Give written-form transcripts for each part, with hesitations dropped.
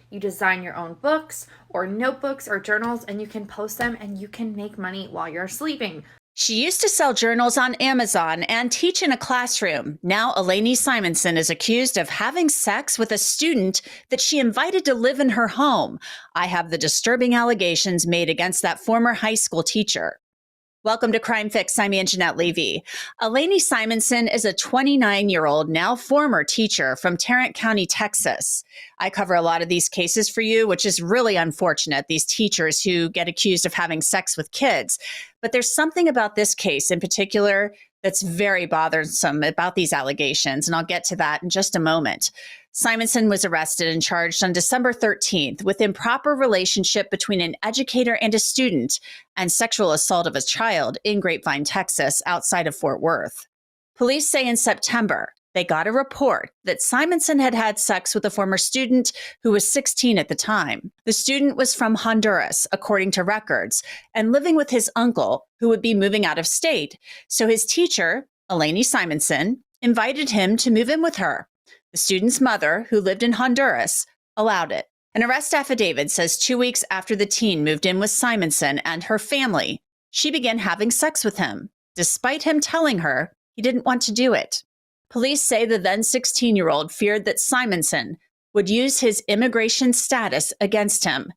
You design your own books or notebooks or journals, and you can post them and you can make money while you're sleeping. She used to sell journals on Amazon and teach in a classroom. Now, Alainee Simonson is accused of having sex with a student that she invited to live in her home. I have the disturbing allegations made against that former high school teacher. Welcome to Crime Fix. I'm Angenette Levy. Alainee Simonson is a 29-year-old, now former teacher from Tarrant County, Texas. I cover a lot of these cases for you, which is really unfortunate, these teachers who get accused of having sex with kids. But there's something about this case in particular that's very bothersome about these allegations, and I'll get to that in just a moment. Simonson was arrested and charged on December 13th with improper relationship between an educator and a student and sexual assault of a child in Grapevine, Texas, outside of Fort Worth. Police say in September, they got a report that Simonson had had sex with a former student who was 16 at the time. The student was from Honduras, according to records, and living with his uncle, who would be moving out of state. So his teacher, Alainee Simonson, invited him to move in with her. The student's mother, who lived in Honduras, allowed it. An arrest affidavit says 2 weeks after the teen moved in with Simonson and her family, she began having sex with him, despite him telling her he didn't want to do it. Police say the then 16-year-old feared that Simonson would use his immigration status against him.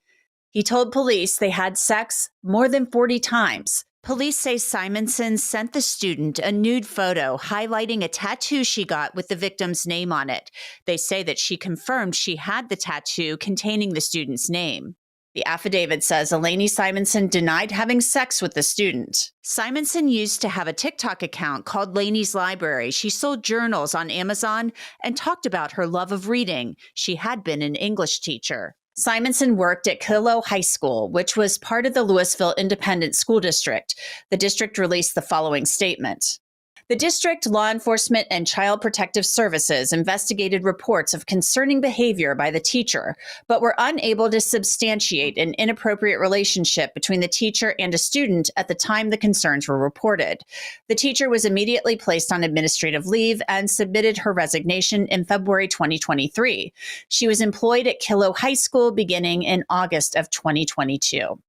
He told police they had sex more than 40 times. Police say Simonson sent the student a nude photo highlighting a tattoo she got with the victim's name on it. They say that she confirmed she had the tattoo containing the student's name. The affidavit says Alainee Simonson denied having sex with the student. Simonson used to have a TikTok account called Lainey's Library. She sold journals on Amazon and talked about her love of reading. She had been an English teacher. Simonson worked at Killough High School, which was part of the Louisville Independent School District. The district released the following statement. The district, law enforcement, and child protective services investigated reports of concerning behavior by the teacher, but were unable to substantiate an inappropriate relationship between the teacher and a student at the time the concerns were reported. The teacher was immediately placed on administrative leave and submitted her resignation in February 2023. She was employed at Killough High School beginning in August of 2022.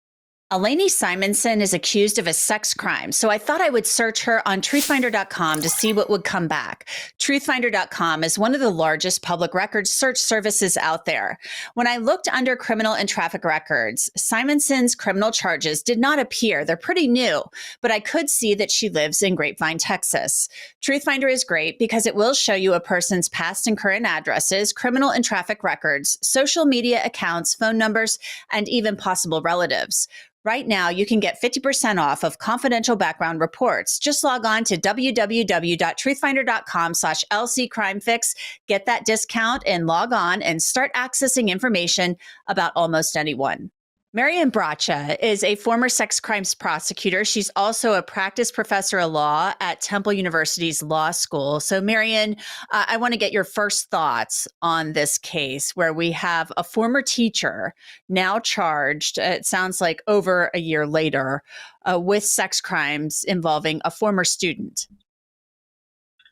Alainee Simonson is accused of a sex crime, so I thought I would search her on truthfinder.com to see what would come back. Truthfinder.com is one of the largest public records search services out there. When I looked under criminal and traffic records, Simonson's criminal charges did not appear. They're pretty new, but I could see that she lives in Grapevine, Texas. Truthfinder is great because it will show you a person's past and current addresses, criminal and traffic records, social media accounts, phone numbers, and even possible relatives. Right now, you can get 50% off of confidential background reports. Just log on to www.truthfinder.com/LCCrimeFix. Get that discount and log on and start accessing information about almost anyone. Marian Braccia is a former sex crimes prosecutor. She's also a practice professor of law at Temple University's law school. So, Marian, I want to get your first thoughts on this case where we have a former teacher now charged, it sounds like over a year later, with sex crimes involving a former student.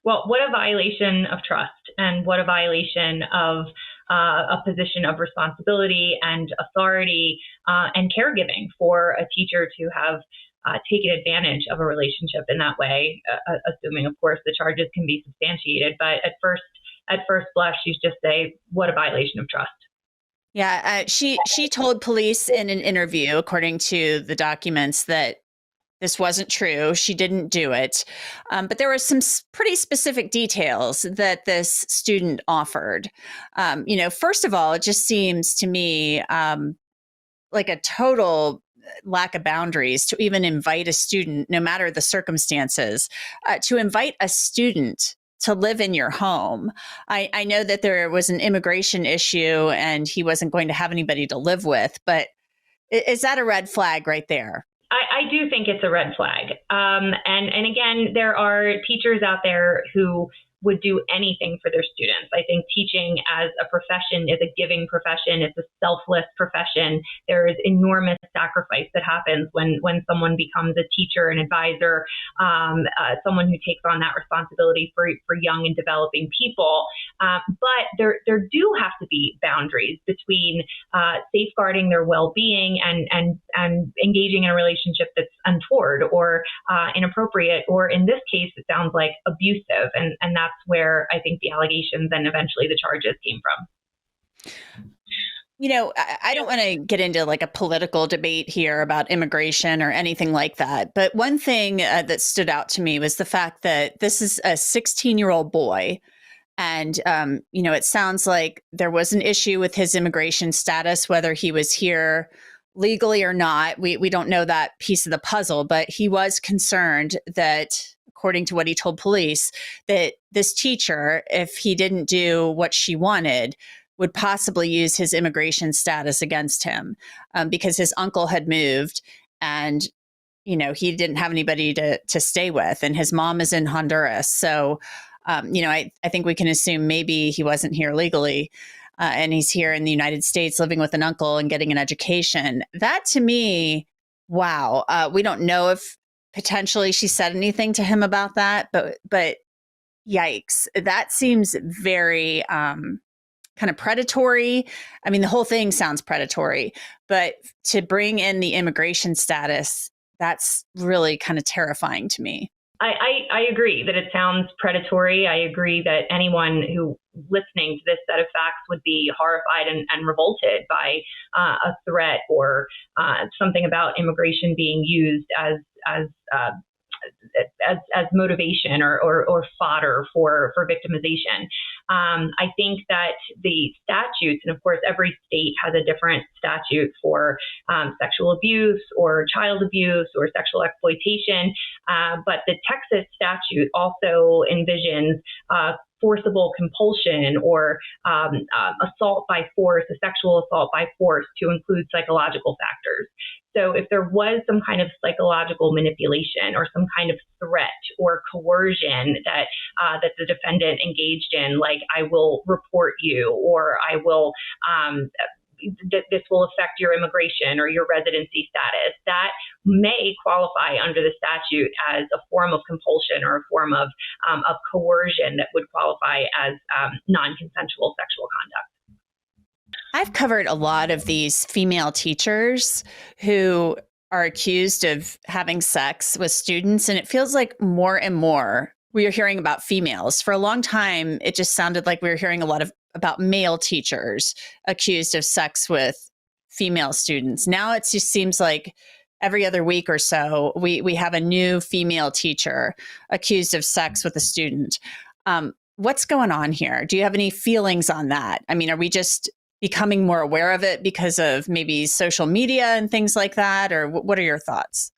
Well, what a violation of trust, and what a violation of a position of responsibility and authority and caregiving for a teacher to have taken advantage of a relationship in that way, assuming, of course, the charges can be substantiated. But at first blush, you just say, what a violation of trust. Yeah, she told police in an interview, according to the documents, that this wasn't true. She didn't do it. But there were some pretty specific details that this student offered. First of all, it just seems to me like a total lack of boundaries to even invite a student, no matter the circumstances, to invite a student to live in your home. I know that there was an immigration issue and he wasn't going to have anybody to live with, but is that a red flag right there? I do think it's a red flag. And again, there are teachers out there who would do anything for their students. I think teaching as a profession is a giving profession. It's a selfless profession. There is enormous sacrifice that happens when someone becomes a teacher, an advisor, someone who takes on that responsibility for young and developing people. But there do have to be boundaries between safeguarding their well-being and engaging in a relationship that's untoward or inappropriate, or in this case, it sounds like abusive. And that's where I think the allegations and eventually the charges came from. I don't want to get into like a political debate here about immigration or anything like that. But one thing that stood out to me was the fact that this is a 16-year-old boy. And, it sounds like there was an issue with his immigration status, whether he was here legally or not. We don't know that piece of the puzzle, but he was concerned that, according to what he told police, that this teacher, if he didn't do what she wanted, would possibly use his immigration status against him because his uncle had moved and, he didn't have anybody to stay with. And his mom is in Honduras. So, I think we can assume maybe he wasn't here legally and he's here in the United States living with an uncle and getting an education. That to me, wow. We don't know if potentially she said anything to him about that, but yikes. That seems very kind of predatory. I mean, the whole thing sounds predatory, but to bring in the immigration status, that's really kind of terrifying to me. I agree that it sounds predatory. I agree that anyone who listening to this set of facts would be horrified and revolted by a threat or something about immigration being used as motivation or fodder for victimization. I think that the statutes, and of course every state has a different statute for sexual abuse or child abuse or sexual exploitation, but the Texas statute also envisions forcible compulsion or assault by force, a sexual assault by force, to include psychological factors. So if there was some kind of psychological manipulation or some kind of threat or coercion that the defendant engaged in, like I will report you or I will this will affect your immigration or your residency status, that may qualify under the statute as a form of compulsion or a form of coercion that would qualify as non-consensual sexual conduct. I've covered a lot of these female teachers who are accused of having sex with students, and it feels like more and more we are hearing about females. For a long time, it just sounded like we were hearing a lot about male teachers accused of sex with female students. Now it just seems like every other week or so, we have a new female teacher accused of sex with a student. What's going on here? Do you have any feelings on that? I mean, are we just becoming more aware of it because of maybe social media and things like that? Or what are your thoughts?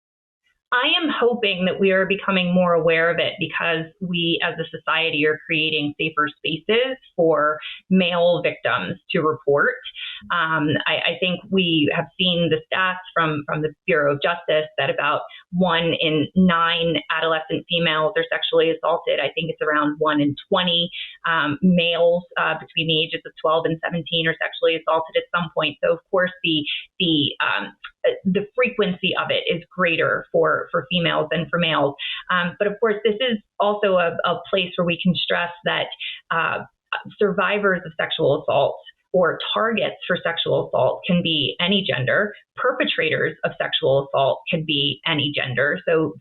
I am hoping that we are becoming more aware of it because we as a society are creating safer spaces for male victims to report. I think we have seen the stats from the Bureau of Justice that about 1 in 9 adolescent females are sexually assaulted. I think it's around 1 in 20 males between the ages of 12 and 17 are sexually assaulted at some point. So of course the frequency of it is greater for females than for males. But of course, this is also a place where we can stress that survivors of sexual assault or targets for sexual assault can be any gender. Perpetrators of sexual assault can be any gender. So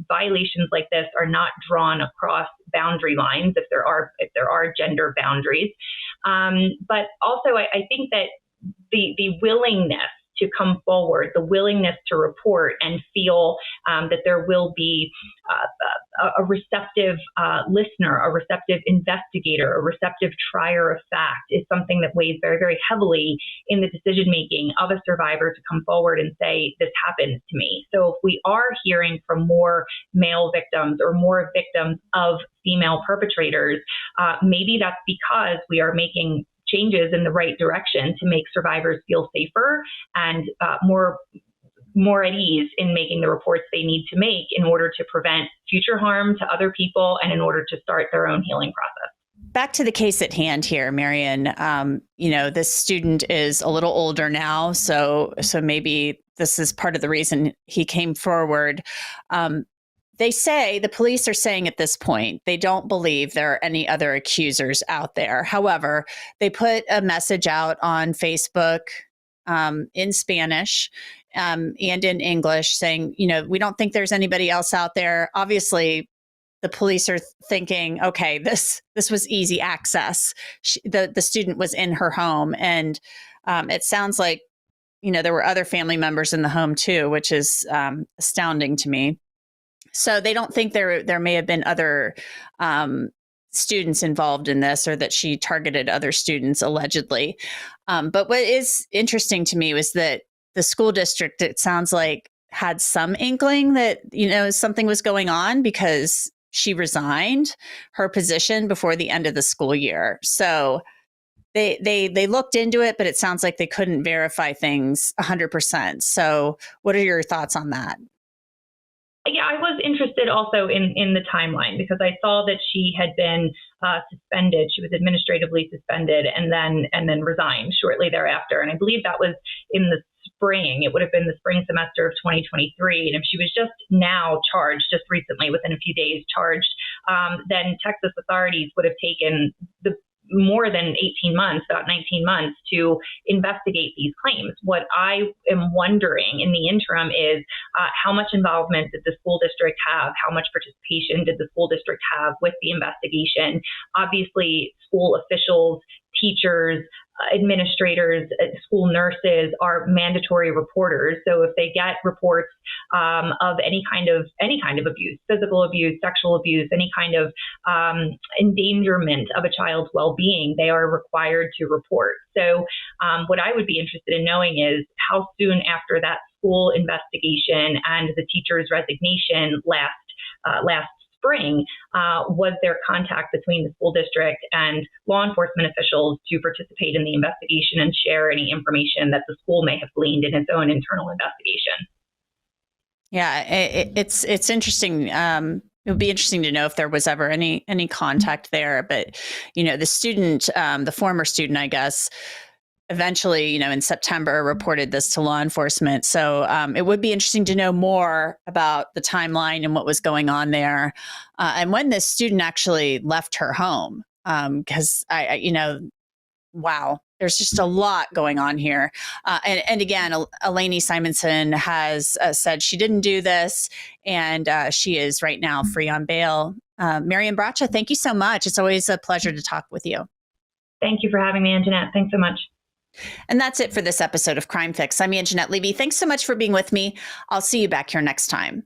violations like this are not drawn across boundary lines if there are gender boundaries. But also, I think that the willingness to come forward, the willingness to report and feel that there will be a receptive listener, a receptive investigator, a receptive trier of fact is something that weighs very, very heavily in the decision-making of a survivor to come forward and say, this happened to me. So if we are hearing from more male victims or more victims of female perpetrators, maybe that's because we are making changes in the right direction to make survivors feel safer and more more at ease in making the reports they need to make in order to prevent future harm to other people and in order to start their own healing process. Back to the case at hand here, Marian. This student is a little older now, so maybe this is part of the reason he came forward. The police are saying at this point, they don't believe there are any other accusers out there. However, they put a message out on Facebook in Spanish and in English saying, we don't think there's anybody else out there. Obviously, the police are thinking, okay, this was easy access. The student was in her home. And it sounds like, there were other family members in the home too, which is astounding to me. So they don't think there may have been other students involved in this, or that she targeted other students allegedly. But what is interesting to me was that the school district, it sounds like, had some inkling that, something was going on, because she resigned her position before the end of the school year. So they looked into it, but it sounds like they couldn't verify things 100%. So what are your thoughts on that? Yeah, I was interested also in the timeline, because I saw that she had been suspended. She was administratively suspended and then resigned shortly thereafter. And I believe that was in the spring. It would have been the spring semester of 2023. And if she was just now charged, just recently, within a few days charged, then Texas authorities would have taken more than 18 months, about 19 months, to investigate these claims. What I am wondering in the interim is how much involvement did the school district have? How much participation did the school district have with the investigation? Obviously, school officials, teachers, administrators, school nurses are mandatory reporters. So if they get reports of any kind of abuse, physical abuse, sexual abuse, any kind of endangerment of a child's well-being, they are required to report. So what I would be interested in knowing is how soon after that school investigation and the teacher's resignation last spring, was there contact between the school district and law enforcement officials to participate in the investigation and share any information that the school may have gleaned in its own internal investigation? Yeah, it's interesting. It would be interesting to know if there was ever any contact there. But, the student, the former student, I guess, eventually, in September, reported this to law enforcement. So it would be interesting to know more about the timeline and what was going on there, and when this student actually left her home. Because wow, there's just a lot going on here. And again, Alainee Simonson has said she didn't do this, and she is right now free on bail. Marian Braccia, thank you so much. It's always a pleasure to talk with you. Thank you for having me, Angenette. Thanks so much. And that's it for this episode of Crime Fix. I'm Angenette Levy. Thanks so much for being with me. I'll see you back here next time.